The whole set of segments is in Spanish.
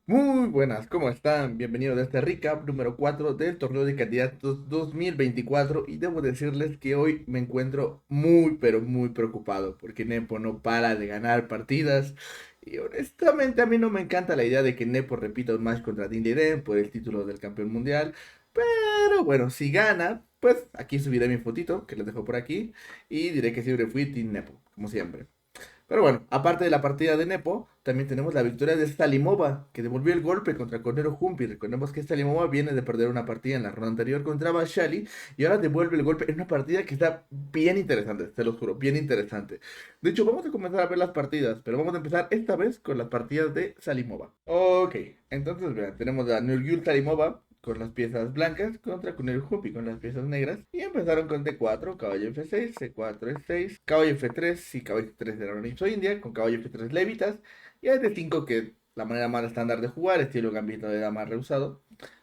Muy buenas, ¿cómo están? Bienvenidos a este recap número 4 del torneo de candidatos 2024 y debo decirles que hoy me encuentro muy pero muy preocupado porque Nepo no para de ganar partidas y honestamente a mí no me encanta la idea de que Nepo repita un match contra Dindiden por el título del campeón mundial, pero bueno, si gana, pues aquí subiré mi fotito que les dejo por aquí y diré que siempre fui Team Nepo, como siempre. Pero bueno, aparte de la partida de Nepo, también tenemos la victoria de Stalimova, que devolvió el golpe contra Cornero Humpi. Recordemos que Stalimova viene de perder una partida en la ronda anterior contra Bashali y ahora devuelve el golpe en una partida que está bien interesante, te lo juro, bien interesante. De hecho, vamos a comenzar a ver las partidas, pero vamos a empezar esta vez con las partidas de Salimova. Ok, entonces vean, tenemos a Nurgül Salimova con las piezas blancas contra Kunal Hupi con las piezas negras. Y empezaron con D4, caballo F6, C4 E6, caballo F3 y caballo F3 de la Ronipso India, con caballo F3 levitas. Y hay D5 que la manera más estándar de jugar, estilo gambito de dama rehusado.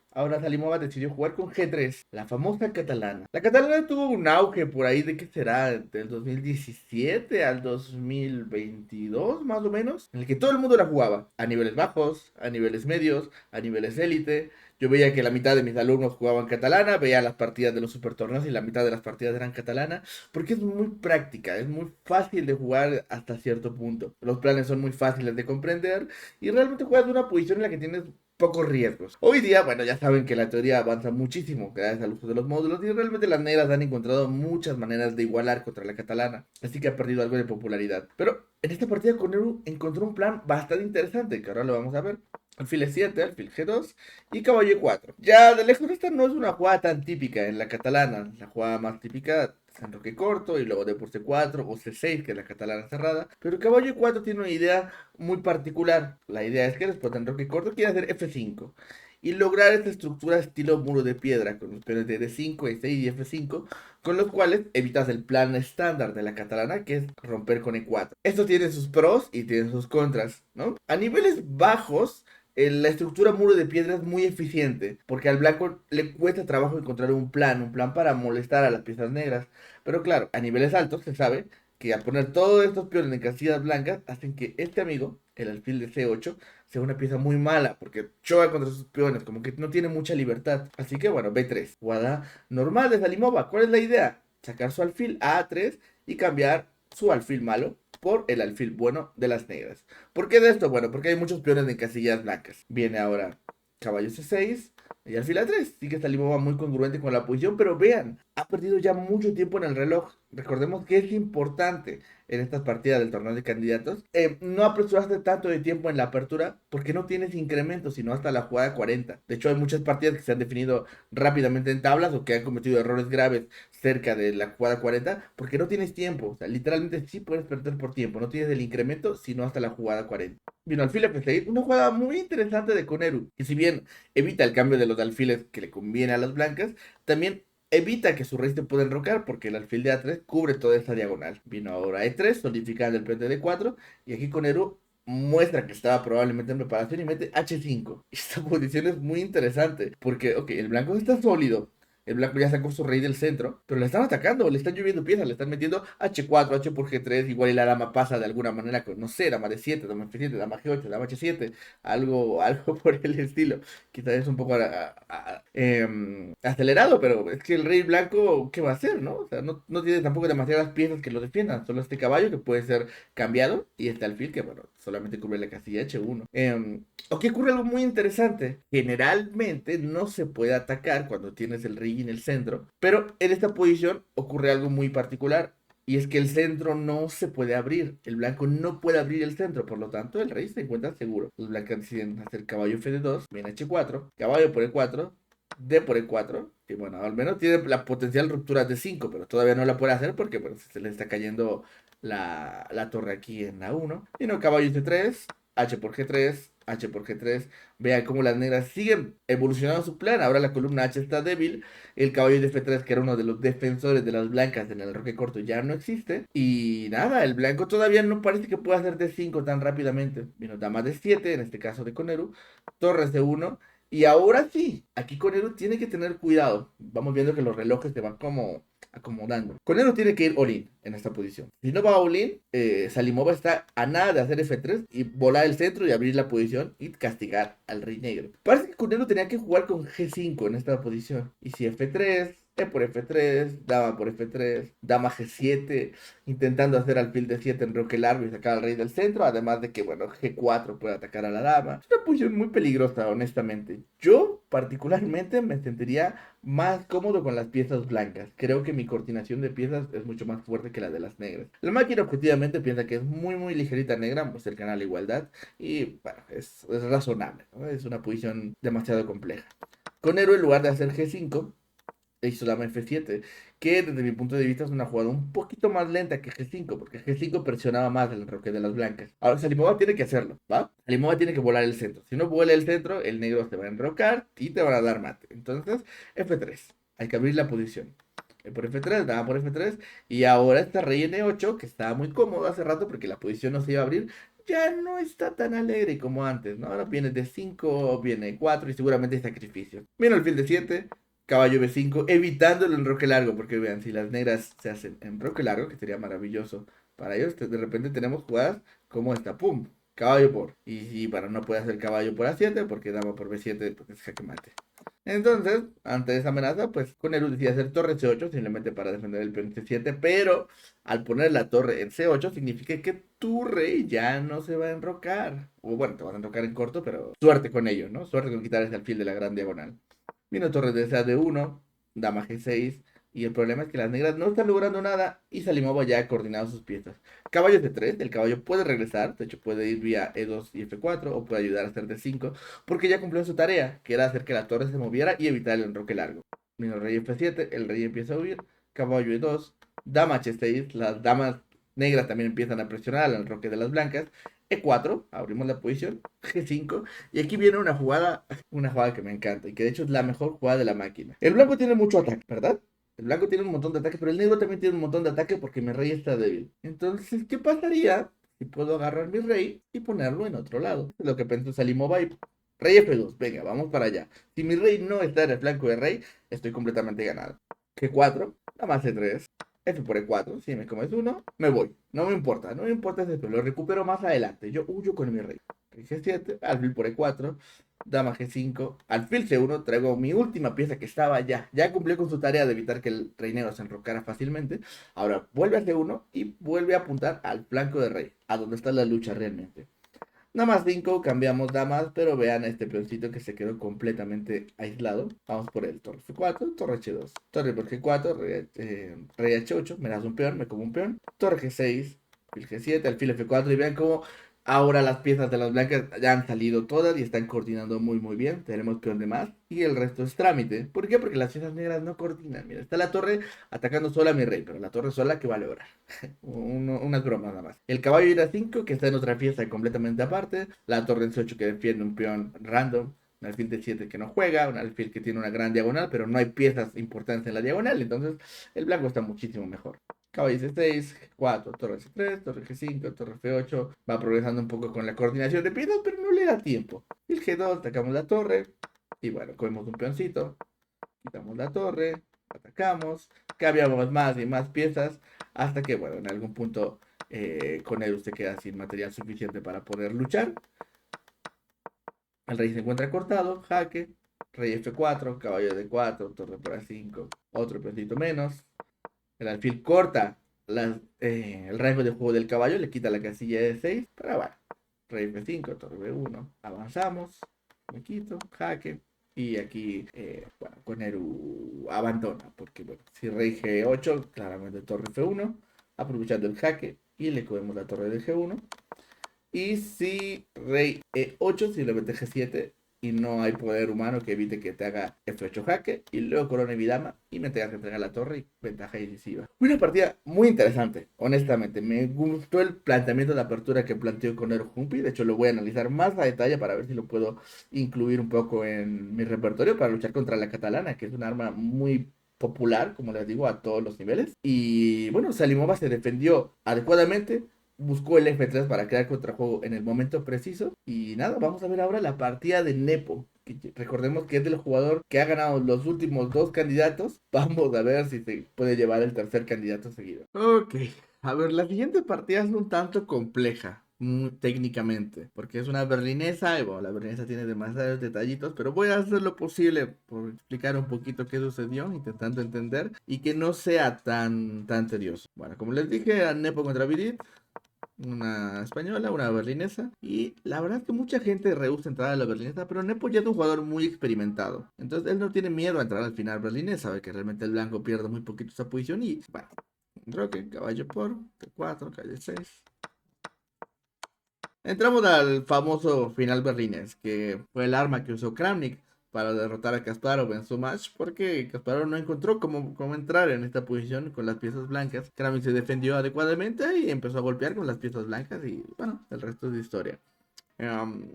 Ahora Salimova decidió jugar con G3, la famosa catalana. La catalana tuvo un auge por ahí de qué será, del 2017 al 2022 más o menos, en el que todo el mundo la jugaba, a niveles bajos, a niveles medios, a niveles élite. Yo veía que la mitad de mis alumnos jugaban catalana, veía las partidas de los super torneos y la mitad de las partidas eran catalana, porque es muy práctica, es muy fácil de jugar hasta cierto punto. Los planes son muy fáciles de comprender y realmente juegas de una posición en la que tienes pocos riesgos. Hoy día, bueno, ya saben que la teoría avanza muchísimo gracias al uso de los módulos y realmente las negras han encontrado muchas maneras de igualar contra la catalana, así que ha perdido algo de popularidad. Pero en esta partida Conero encontró un plan bastante interesante, que ahora lo vamos a ver. Alfil E7, alfil G2 y caballo E4. Ya de lejos esta no es una jugada tan típica en la catalana. La jugada más típica es enroque corto y luego de por C4 o C6, que es la catalana cerrada. Pero caballo E4 tiene una idea muy particular. La idea es que después de enroque corto quiere hacer F5 y lograr esta estructura estilo muro de piedra con los peones de D5, E6 y F5, con los cuales evitas el plan estándar de la catalana, que es romper con E4. Esto tiene sus pros y tiene sus contras, ¿no? A niveles bajos, la estructura muro de piedra es muy eficiente, porque al blanco le cuesta trabajo encontrar un plan para molestar a las piezas negras. Pero claro, a niveles altos se sabe que al poner todos estos peones en casillas blancas, hacen que este amigo, el alfil de C8, sea una pieza muy mala, porque choca contra sus peones, como que no tiene mucha libertad. Así que bueno, B3, jugada normal de Salimova. ¿Cuál es la idea? Sacar su alfil a A3 y cambiar su alfil malo por el alfil bueno de las negras. ¿Por qué de esto? Bueno, porque hay muchos peones en casillas blancas. Viene ahora caballo C6 y alfil A3. Sí que Salimova muy congruente con la posición, pero vean, ha perdido ya mucho tiempo en el reloj. Recordemos que es importante en estas partidas del torneo de candidatos no apresuraste tanto de tiempo en la apertura porque no tienes incremento, sino hasta la jugada 40. De hecho, hay muchas partidas que se han definido rápidamente en tablas o que han cometido errores graves cerca de la jugada 40 porque no tienes tiempo. O sea, literalmente sí puedes perder por tiempo. No tienes el incremento, sino hasta la jugada 40. Vino alfil F6, una jugada muy interesante de Koneru. Y si bien evita el cambio de los alfiles que le conviene a las blancas, también evita que su rey se pueda enrocar porque el alfil de A3 cubre toda esta diagonal. Vino ahora E3, solidificando el peón de D4 y aquí con Eru muestra que estaba probablemente en preparación y mete H5. Esta posición es muy interesante porque, ok, el blanco está sólido. El blanco ya sacó su rey del centro, pero le están atacando, le están lloviendo piezas, le están metiendo H4, H por G3, igual y la dama pasa de alguna manera con, no sé, dama D7, dama F7, dama G8, dama H7, algo por el estilo. Quizás es un poco acelerado, pero es que el rey blanco, ¿qué va a hacer, no? O sea, no tiene tampoco demasiadas piezas que lo defiendan, solo este caballo que puede ser cambiado y este alfil que, bueno, solamente cubre la casilla H1. Aquí ocurre algo muy interesante. Generalmente no se puede atacar cuando tienes el rey en el centro, pero en esta posición ocurre algo muy particular. Y es que el centro no se puede abrir. El blanco no puede abrir el centro. Por lo tanto, el rey se encuentra seguro. Los blancos deciden hacer caballo F2, viene H4, caballo por E4, D por E4. Y bueno, al menos tiene la potencial ruptura de 5, pero todavía no la puede hacer porque bueno, se le está cayendo la torre aquí en A1. Y no, caballo C3, H por G3, H por G3. Vean cómo las negras siguen evolucionando su plan. Ahora la columna H está débil. El caballo de F3, que era uno de los defensores de las blancas en el roque corto, ya no existe. Y nada, el blanco todavía no parece que pueda hacer D5 tan rápidamente. Vino dama D7, en este caso de Koneru. Torres de 1. Y ahora sí, aquí Koneru tiene que tener cuidado. Vamos viendo que los relojes se van como acomodando. Conero tiene que ir all-in en esta posición. Si no va all-in, Salimova está a nada de hacer F3 y volar el centro y abrir la posición y castigar al rey negro. Parece que Conero tenía que jugar con G5 en esta posición. Y si F3, E por F3, dama por F3, dama G7, intentando hacer alfil de 7 en roque largo y sacar al rey del centro, además de que, bueno, G4 puede atacar a la dama. Es una posición muy peligrosa, honestamente. Yo, particularmente, me sentiría más cómodo con las piezas blancas. Creo que mi coordinación de piezas es mucho más fuerte que la de las negras. La máquina objetivamente piensa que es muy ligerita negra, pues el canal igualdad, y bueno, es razonable, ¿no? Es una posición demasiado compleja. Con héroe, en lugar de hacer G5, hizo dama F7, que desde mi punto de vista es una jugada un poquito más lenta que G5, porque G5 presionaba más el enroque de las blancas. Ahora Salimova tiene que hacerlo, ¿va? Salimova tiene que volar el centro. Si no vuela el centro, el negro se va a enrocar y te van a dar mate. Entonces, F3. Hay que abrir la posición. Por F3, dama por F3. Y ahora está rey N8, que estaba muy cómodo hace rato porque la posición no se iba a abrir. Ya no está tan alegre como antes, ¿no? Ahora viene de 5, viene 4 y seguramente hay sacrificio. Viene el fil de 7, caballo B5, evitando el enroque largo, porque vean, si las negras se hacen enroque largo, que sería maravilloso para ellos, de repente tenemos jugadas como esta, pum, caballo por, y para no puede hacer caballo por A7, porque dama por B7, pues es jaque mate. Entonces, ante esa amenaza, pues Conero decide hacer torre C8 simplemente para defender el peón C7, pero al poner la torre en C8 significa que tu rey ya no se va a enrocar. O bueno, te van a enrocar en corto, pero suerte con ello, ¿no? Suerte con quitar ese alfil de la gran diagonal. Vino torre de D1, dama G6, y el problema es que las negras no están logrando nada y Salimova ya ha coordinado sus piezas. Caballo C3, el caballo puede regresar, de hecho puede ir vía E2 y F4 o puede ayudar a hacer D5 porque ya cumplió su tarea, que era hacer que la torre se moviera y evitar el enroque largo. Vino rey F7, el rey empieza a huir, caballo E2, dama H6, las damas negras también empiezan a presionar al enroque de las blancas, E4, abrimos la posición, G5, y aquí viene una jugada que me encanta y que de hecho es la mejor jugada de la máquina. El blanco tiene mucho ataque, ¿verdad? El blanco tiene un montón de ataque, pero el negro también tiene un montón de ataque porque mi rey está débil. Entonces, ¿qué pasaría si puedo agarrar mi rey y ponerlo en otro lado? Es lo que pensó Salimova y rey F2, venga, vamos para allá. Si mi rey no está en el flanco de rey, estoy completamente ganado. G4, nada más C3, F por E4, si me comes uno, me voy. No me importa, no me importa ese lo recupero más adelante. Yo huyo con mi rey. Rey G7, alfil por E4, dama G5, alfil C1, traigo mi última pieza que estaba ya cumplió con su tarea de evitar que el rey negro se enrocara fácilmente. Ahora vuelve a C1 y vuelve a apuntar al flanco de rey, a donde está la lucha realmente. Nada más 5, cambiamos damas, pero vean este peoncito que se quedó completamente aislado. Vamos por el torre F4, torre H2, torre por G4, rey H8, me das un peón, me como un peón, torre G6, alfil G7, alfil F4 y vean cómo ahora las piezas de las blancas ya han salido todas y están coordinando muy bien. Tenemos peón de más y el resto es trámite. ¿Por qué? Porque las piezas negras no coordinan. Mira, está la torre atacando sola a mi rey, pero la torre sola que va a lograr. Unas bromas nada más. El caballo ir a 5 que está en otra pieza completamente aparte. La torre en C8 que defiende un peón random. Un alfil de 7 que no juega. Un alfil que tiene una gran diagonal, pero no hay piezas importantes en la diagonal. Entonces el blanco está muchísimo mejor. Caballo C6, G4, torre C3, torre G5, torre F8. Va progresando un poco con la coordinación de piezas, pero no le da tiempo. El G2, atacamos la torre. Y bueno, cogemos un peoncito. Quitamos la torre. Atacamos. Cambiamos más y más piezas. Hasta que, bueno, en algún punto con él usted queda sin material suficiente para poder luchar. El rey se encuentra cortado. Jaque. Rey F4, caballo D4, torre por A5. Otro peoncito menos. El alfil corta el rango de juego del caballo, le quita la casilla de 6, pero bueno, rey F5, torre B1, avanzamos, me quito, jaque, y aquí, bueno, Koneru abandona, porque bueno, si rey G8, claramente torre F1, aprovechando el jaque, y le cogemos la torre de G1, y si rey E8, simplemente G7, y no hay poder humano que evite que te haga F8 jaque, y luego corona y vidama, y me tengas que entregar la torre y ventaja decisiva. Una partida muy interesante, honestamente. Me gustó el planteamiento de apertura que planteó Conero Humpi. De hecho, lo voy a analizar más a detalle para ver si lo puedo incluir un poco en mi repertorio para luchar contra la catalana, que es un arma muy popular, como les digo, a todos los niveles. Y bueno, Salimova se defendió adecuadamente, buscó el F3 para crear contrajuego en el momento preciso. Y nada, vamos a ver ahora la partida de Nepo. que recordemos que es el jugador que ha ganado los últimos dos candidatos. Vamos a ver si se puede llevar el tercer candidato seguido. Ok, a ver, la siguiente partida es un tanto compleja. Técnicamente, porque es una berlinesa y bueno, la berlinesa tiene demasiados detallitos, pero voy a hacer lo posible por explicar un poquito qué sucedió, intentando entender y que no sea tan tedioso. Bueno, como les dije, a Nepo contra Vidit, una española, una berlinesa. Y la verdad es que mucha gente rehúsa entrar a la berlinesa, pero Nepo ya es un jugador muy experimentado. Entonces él no tiene miedo a entrar al final berlinesa, sabe que realmente el blanco pierde muy poquito esa posición y bueno, roque, caballo por, T4, calle 6. Entramos al famoso final berlinés, que fue el arma que usó Kramnik para derrotar a Kasparov en su match, porque Kasparov no encontró cómo entrar en esta posición con las piezas blancas. Kramnik se defendió adecuadamente y empezó a golpear con las piezas blancas y bueno, el resto es de historia. Um,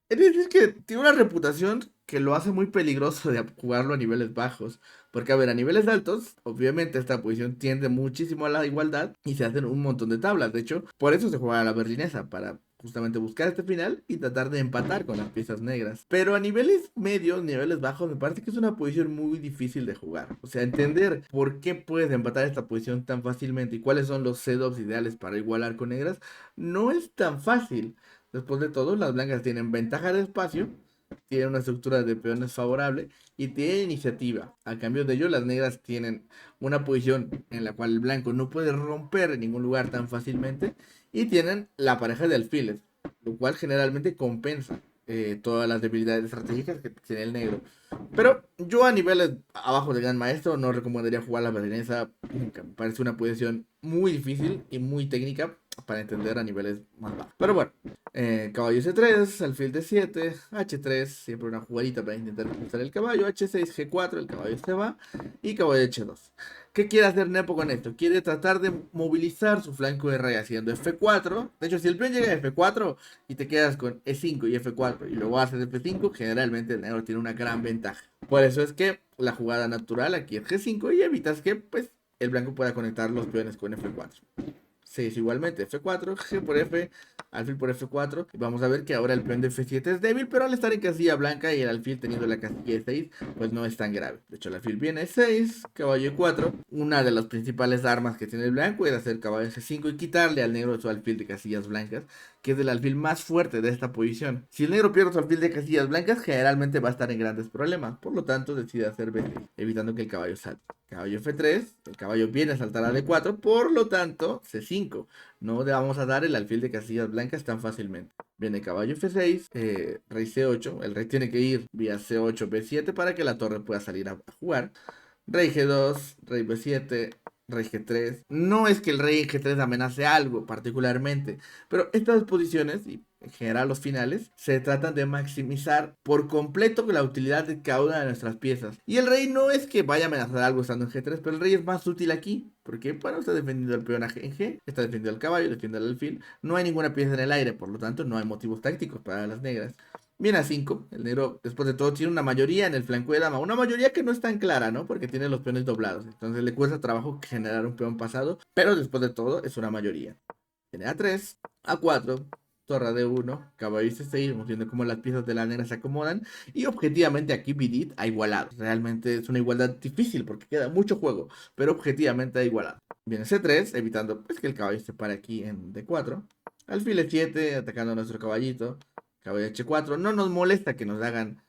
es decir, que tiene una reputación que lo hace muy peligroso de jugarlo a niveles bajos. Porque, a ver, a niveles altos, obviamente esta posición tiende muchísimo a la igualdad y se hacen un montón de tablas. De hecho, por eso se juega a la berlinesa, para justamente buscar este final y tratar de empatar con las piezas negras. Pero a niveles medios, niveles bajos, me parece que es una posición muy difícil de jugar. O sea, entender por qué puedes empatar esta posición tan fácilmente y cuáles son los setups ideales para igualar con negras, no es tan fácil. Después de todo, las blancas tienen ventaja de espacio, tienen una estructura de peones favorable y tienen iniciativa. A cambio de ello, las negras tienen una posición en la cual el blanco no puede romper en ningún lugar tan fácilmente y tienen la pareja de alfiles, lo cual generalmente compensa todas las debilidades estratégicas que tiene el negro. Pero yo a niveles abajo del gran maestro no recomendaría jugar la berlinesa nunca. Me parece una posición muy difícil y muy técnica para entender a niveles más bajos. Pero bueno, caballo C3, alfil D7, H3, siempre una jugadita para intentar expulsar el caballo, H6, G4, el caballo se va y caballo H2. ¿Qué quiere hacer Nepo con esto? Quiere tratar de movilizar su flanco de rey haciendo F4. De hecho, si el peón llega a F4 y te quedas con E5 y F4 y luego haces F5, generalmente el negro tiene una gran ventaja. Por eso es que la jugada natural aquí es G5 y evitas que pues, el blanco pueda conectar los peones con F4. 6 igualmente, F4, G por F, alfil por F4. Y vamos a ver que ahora el peón de F7 es débil, pero al estar en casilla blanca y el alfil teniendo la casilla de 6, pues no es tan grave. De hecho, el alfil viene 6, caballo E4. Una de las principales armas que tiene el blanco es hacer caballo G5 y quitarle al negro su alfil de casillas blancas, que es el alfil más fuerte de esta posición. Si el negro pierde su alfil de casillas blancas, generalmente va a estar en grandes problemas. Por lo tanto, decide hacer B6, evitando que el caballo salte. Caballo F3, el caballo viene a saltar a D4, por lo tanto, C5. No le vamos a dar el alfil de casillas blancas tan fácilmente. Viene caballo F6, rey C8, el rey tiene que ir vía C8, B7 para que la torre pueda salir a jugar. Rey G2, rey B7, rey G3. No es que el rey G3 amenace algo particularmente, pero estas posiciones y en general los finales se tratan de maximizar por completo la utilidad de cada una de nuestras piezas. Y el rey no es que vaya a amenazar algo estando en G3, pero el rey es más útil aquí, porque bueno, está defendiendo el peón en G, está defendiendo el caballo, defiende el alfil, no hay ninguna pieza en el aire, por lo tanto no hay motivos tácticos para las negras. Viene a 5, el negro después de todo tiene una mayoría en el flanco de dama, una mayoría que no es tan clara, ¿no? Porque tiene los peones doblados, entonces le cuesta trabajo generar un peón pasado, pero después de todo es una mayoría. Viene A3, A4, torre D1, caballo C6, vamos viendo cómo las piezas de la negra se acomodan, y objetivamente aquí Vidit ha igualado, realmente es una igualdad difícil porque queda mucho juego, pero objetivamente ha igualado. Viene C3, evitando pues que el caballo se pare aquí en D4, alfil E7, atacando a nuestro caballito, caballo H4, no nos molesta que nos hagan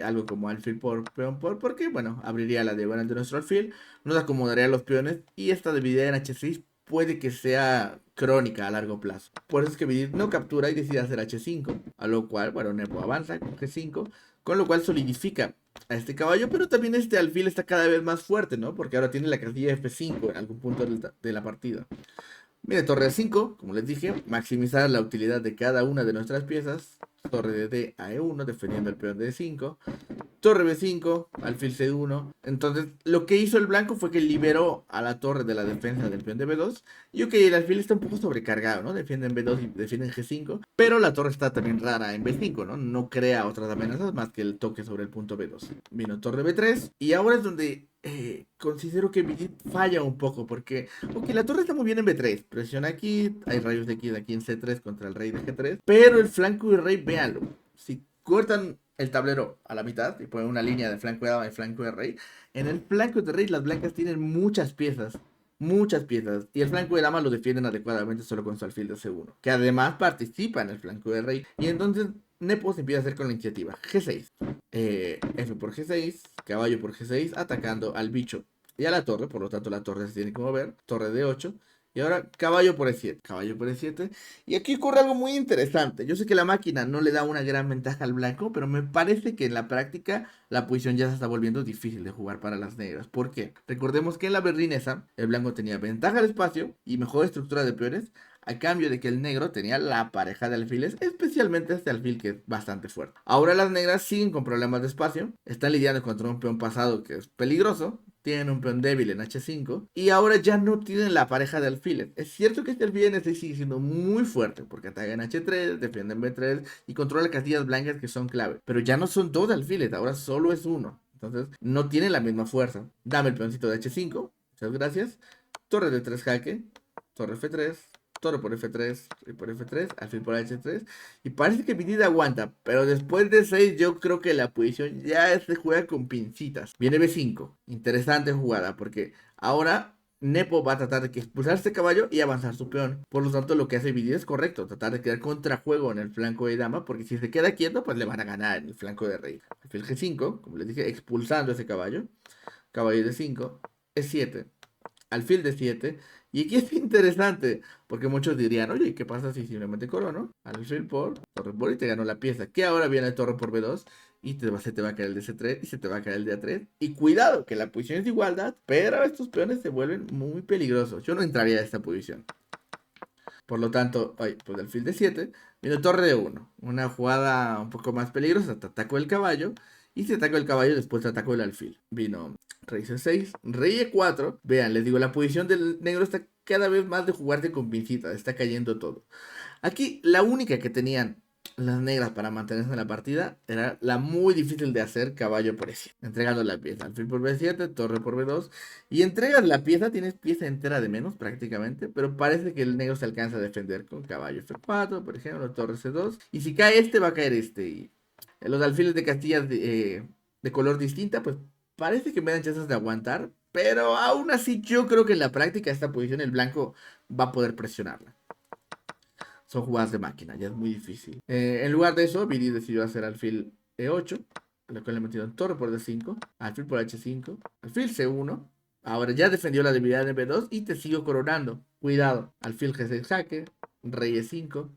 algo como alfil por peón porque bueno, abriría la diagonal de nuestro alfil, nos acomodaría los peones y esta debilidad en H6 puede que sea crónica a largo plazo. Por eso es que Vidit no captura y decide hacer H5, a lo cual, bueno, Nepo avanza con G5, con lo cual solidifica a este caballo, pero también este alfil está cada vez más fuerte, ¿no? Porque ahora tiene la casilla F5 en algún punto de la partida. Mire, torre 5, como les dije, maximizar la utilidad de cada una de nuestras piezas. Torre de D a E1, defendiendo el peón de E5. Torre B5, alfil C1. Entonces, lo que hizo el blanco fue que liberó a la torre de la defensa del peón de B2. Y ok, el alfil está un poco sobrecargado, ¿no? Defienden B2 y defienden G5. Pero la torre está también rara en B5, ¿no? No crea otras amenazas más que el toque sobre el punto B2. Vino torre B3. Y ahora es donde considero que Vidit falla un poco. Porque, ok, la torre está muy bien en B3. Presiona aquí. Hay rayos de aquí en C3 contra el rey de G3. Pero el flanco y rey, véanlo. Si cortan el tablero a la mitad y pone una línea de flanco de dama y flanco de rey. En el flanco de rey las blancas tienen muchas piezas. Muchas piezas. Y el flanco de dama lo defienden adecuadamente solo con su alfil de C1. Que además participa en el flanco de rey. Y entonces Nepo se empieza a hacer con la iniciativa. G6. F por G6. Caballo por G6. Atacando al bicho y a la torre. Por lo tanto la torre se tiene que mover. Torre de 8. Y ahora caballo por E7. Caballo por E7. Y aquí ocurre algo muy interesante. Yo sé que la máquina no le da una gran ventaja al blanco, pero me parece que en la práctica la posición ya se está volviendo difícil de jugar para las negras. ¿Por qué? Recordemos que en la berlinesa el blanco tenía ventaja de espacio y mejor estructura de peones, a cambio de que el negro tenía la pareja de alfiles, especialmente este alfil que es bastante fuerte. Ahora las negras siguen con problemas de espacio, están lidiando contra un peón pasado que es peligroso, tienen un peón débil en H5 y ahora ya no tienen la pareja de alfiles. Es cierto que este alfil en N6 sigue siendo muy fuerte porque ataca en H3, defiende en B3 y controla castillas blancas que son clave, pero ya no son dos alfiles, ahora solo es uno. Entonces no tiene la misma fuerza. Dame el peoncito de H5, muchas gracias. Torre de 3 jaque, torre F3, torre por F3, y por F3, alfil por H3. Y parece que Pitida aguanta, pero después de 6 yo creo que la posición ya se juega con pincitas. Viene B5, interesante jugada, porque ahora Nepo va a tratar de que expulsar este caballo y avanzar su peón. Por lo tanto, lo que hace Vidida es correcto, tratar de crear contrajuego en el flanco de dama, porque si se queda quieto, pues le van a ganar en el flanco de rey. Alfil G5, como les dije, expulsando ese caballo. Caballo de 5, E7, alfil de 7. Y aquí es interesante, porque muchos dirían, oye, ¿qué pasa si simplemente corono? Alfil por, torre por y te ganó la pieza. Que ahora viene el torre por B2 y se te va a caer el de C3 y se te va a caer el de A3. Y cuidado, que la posición es de igualdad, pero estos peones se vuelven muy peligrosos. Yo no entraría a esta posición. Por lo tanto, ay, pues alfil de 7, viene torre de 1. Una jugada un poco más peligrosa, te ataco el caballo. Y si ataco el caballo, después te ataco el alfil. Vino rey C6, rey E4. Vean, les digo, la posición del negro está cada vez más de jugarte con pincitas, está cayendo todo. Aquí la única que tenían las negras para mantenerse en la partida era la muy difícil de hacer caballo por E7. Entregando la pieza, alfil por B7, torre por B2. Y entregas la pieza, tienes pieza entera de menos prácticamente, pero parece que el negro se alcanza a defender con caballo F4, por ejemplo, torre C2. Y si cae este, va a caer este. Y los alfiles de castillas de color distinta, pues parece que me dan chances de aguantar. Pero aún así yo creo que en la práctica esta posición el blanco va a poder presionarla. Son jugadas de máquina, ya es muy difícil. En lugar de eso, Viri decidió hacer alfil E8, lo cual le metieron torre por D5, alfil por H5, alfil C1. Ahora ya defendió la debilidad de B2 y te sigo coronando. Cuidado, alfil G6 jaque, rey E5,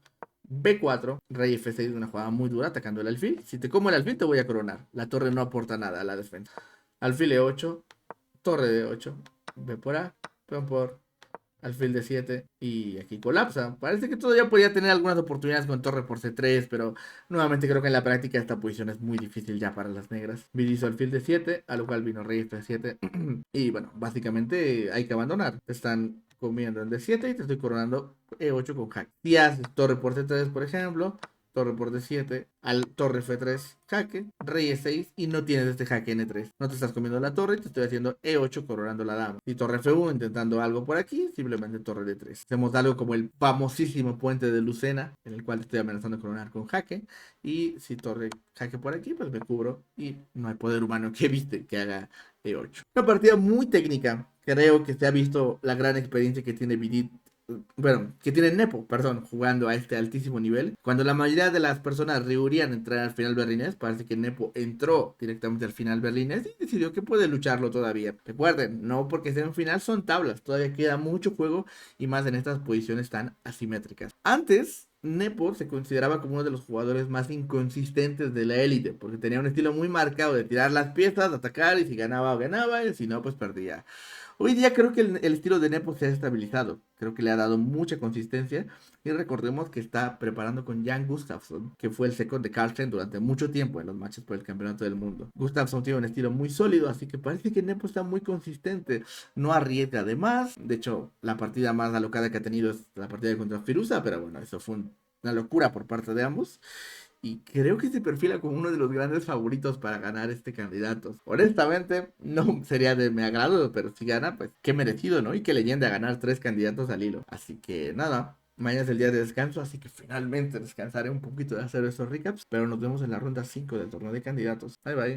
B4, rey F6, una jugada muy dura atacando el alfil. Si te como el alfil te voy a coronar. La torre no aporta nada a la defensa. Alfil E8, torre D8, B por A, peón por alfil de 7 y aquí colapsa. Parece que todavía podría tener algunas oportunidades con torre por C3, pero nuevamente creo que en la práctica esta posición es muy difícil ya para las negras. Hizo alfil de 7, a lo cual vino rey F7 y bueno, básicamente hay que abandonar. Están comiendo en D7 y te estoy coronando E8 con jaque. Si haces torre por C3, por ejemplo, torre por D7, al torre F3, jaque, rey E6 y no tienes este jaque N3. No te estás comiendo la torre, te estoy haciendo E8 coronando la dama. Y torre F1 intentando algo por aquí, simplemente torre D3. Hacemos algo como el famosísimo puente de Lucena, en el cual te estoy amenazando coronar con jaque. Y si torre jaque por aquí, pues me cubro y no hay poder humano que evite que haga E8. Una partida muy técnica. Creo que se ha visto la gran experiencia que tiene Vidit, bueno, que tiene Nepo, perdón, jugando a este altísimo nivel. Cuando la mayoría de las personas rehuían entrar al final berlinés, parece que Nepo entró directamente al final berlinés y decidió que puede lucharlo todavía. Recuerden, no porque sea un final son tablas, todavía queda mucho juego y más en estas posiciones tan asimétricas. Antes, Nepo se consideraba como uno de los jugadores más inconsistentes de la élite, porque tenía un estilo muy marcado de tirar las piezas, atacar y si ganaba ganaba y si no pues perdía. Hoy día creo que el estilo de Nepo se ha estabilizado. Creo que le ha dado mucha consistencia. Y recordemos que está preparando con Jan Gustafsson, que fue el second de Carlsen durante mucho tiempo en los matches por el campeonato del mundo. Gustafsson tiene un estilo muy sólido, así que parece que Nepo está muy consistente. No arriesga además. De hecho, la partida más alocada que ha tenido es la partida contra Firuza, pero bueno, eso fue una locura por parte de ambos. Y creo que se perfila como uno de los grandes favoritos para ganar este candidato. Honestamente, no sería de mi agrado, pero si gana, pues qué merecido, ¿no? Y qué leyenda ganar 3 candidatos al hilo. Así que nada, Mañana es el día de descanso, así que finalmente descansaré un poquito de hacer estos recaps. Pero nos vemos en la ronda 5 del torneo de candidatos. Bye bye.